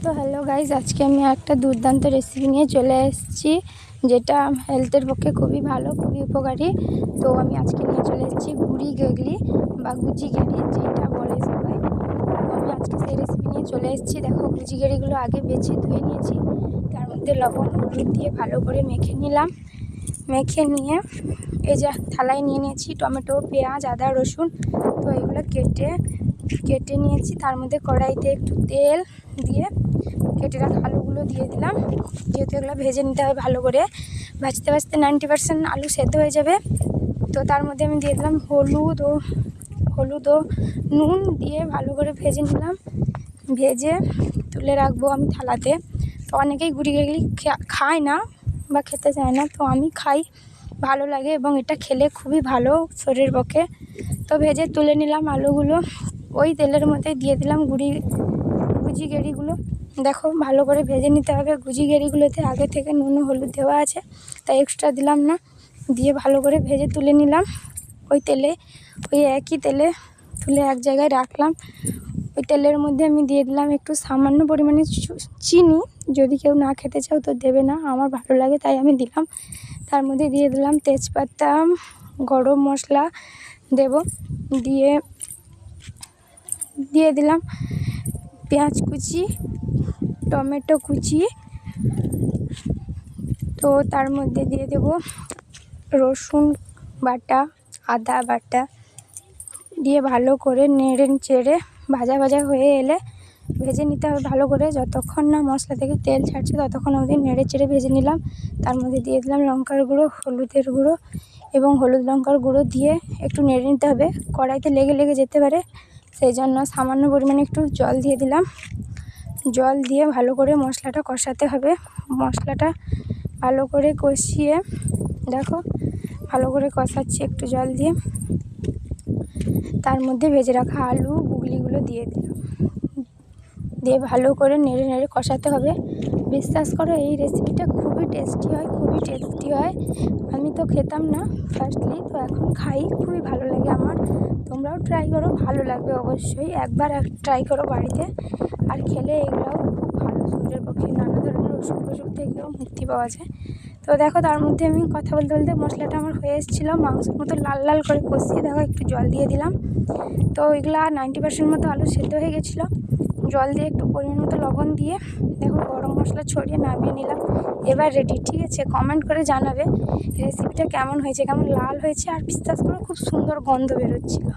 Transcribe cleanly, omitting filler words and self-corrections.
তো hello guys, আজকে আমি একটা দুর্দান্ত রেসিপি নিয়ে চলে এসেছি, যেটা হেলথের পক্ষে খুবই ভালো, খুবই উপকারী। তো আমি আজকে নিয়ে চলে এসেছি গুড়ি গেগলি বা গুজি গেড়ি, যেটা বলে সবাই। তো আমি আজকে সেই রেসিপি নিয়ে চলে এসেছি। দেখো, গুজি গেড়িগুলো আগে বেছে ধুয়ে নিয়েছি, তার মধ্যে লবণ হলুদ দিয়ে ভালো করে মেখে নিলাম। মেখে নিয়ে এই যে থালায় নিয়ে নিয়েছি টমেটো, পেঁয়াজ, আদা, রসুন। তো এগুলো কেটে নিয়েছি। তার মধ্যে কড়াইতে একটু তেল দিয়ে কেটে রাখা আলুগুলো দিয়ে দিলাম। যেহেতু এগুলো ভেজে নিতে হবে ভালো করে, ভাজতে ভাজতে 90% আলু সেদ্ধ হয়ে যাবে। তো তার মধ্যে আমি দিয়ে দিলাম হলুদ ও নুন দিয়ে ভালো করে ভেজে নিলাম। ভেজে তুলে রাখবো আমি থালাতে। তো অনেকেই গুড়ি গেগলি খায় না বা খেতে চায় না, তো আমি খাই, ভালো লাগে এবং এটা খেলে খুবই ভালো শরীরের পক্ষে। তো ভেজে তুলে নিলাম আলুগুলো। ওই তেলের মধ্যে দিয়ে দিলাম গুজি গেড়িগুলো। দেখো, ভালো করে ভেজে নিতে হবে। গুজি গেড়িগুলোতে আগে থেকে নুন ও হলুদ দেওয়া আছে, তাই এক্সট্রা দিলাম না। দিয়ে ভালো করে ভেজে তুলে নিলাম। ওই একই তেলে তুলে এক জায়গায় রাখলাম। ওই তেলের মধ্যে আমি দিয়ে দিলাম একটু সামান্য পরিমাণে চিনি। যদি কেউ না খেতে চাও তো দেবে না, আমার ভালো লাগে তাই আমি দিলাম। তার মধ্যে দিয়ে দিলাম তেজপাতা, গরম মশলা দেব, দিয়ে দিলাম পেঁয়াজ কুচি, টমেটো কুচি। তো তার মধ্যে দিয়ে দেব রসুন বাটা, আদা বাটা দিয়ে ভালো করে নেড়ে চেড়ে ভাজা হয়ে এলে ভেজে নিতে হবে ভালো করে। যতক্ষণ না মশলা থেকে তেল ছাড়ছে ততক্ষণ অবধি নেড়ে চেড়ে ভেজে নিলাম। তার মধ্যে দিয়ে দিলাম লঙ্কার গুঁড়ো, হলুদের গুঁড়ো এবং হলুদ লঙ্কার গুঁড়ো দিয়ে একটু নেড়ে নিতে হবে। কড়াইতে লেগে যেতে পারে, সেই জন্য সামান্য পরিমাণে একটু জল দিয়ে দিলাম। জল দিয়ে ভালো করে মশলাটা কষাতে হবে। মশলাটা ভালো করে কষিয়ে, দেখো ভালো করে কষাচ্ছি একটু জল দিয়ে। তার মধ্যে ভেজে রাখা আলু গুগলিগুলো দিয়ে দিলাম, দিয়ে ভালো করে নেড়ে কষাতে হবে। বিশ্বাস করো, এই রেসিপিটা খুবই টেস্টি হয়। আমি তো খেতাম না ফার্স্টলি, তো এখন খাই, খুবই ভালো লাগে আমার। তোমরাও ট্রাই করো, ভালো লাগবে অবশ্যই। একবার ট্রাই করো বাড়িতে, আর খেলে এগুলোও খুব ভালো শরীরের পক্ষে। নানা ধরনের অসুখ থেকেও মুক্তি পাওয়া যায়। তো দেখো, তার মধ্যে আমি কথা বলতে মশলাটা আমার হয়ে এসেছিলো, মাংসের মতো লাল করে কষিয়ে দেখো একটু জল দিয়ে দিলাম। তো এগুলো 90% মতো আলু সেদ্ধ হয়ে গেছিলো। জল দিয়ে একটু পরিমাণ মতো লবণ দিয়ে দেখো গরম মশলা ছড়িয়ে নামিয়ে নিলাম। এবার রেডি। ঠিক আছে, কমেন্ট করে জানাবে রেসিপিটা কেমন হয়েছে, কেমন লাল হয়েছে। আর বিশ্বাস করো, খুব সুন্দর গন্ধ বেরোচ্ছিলো।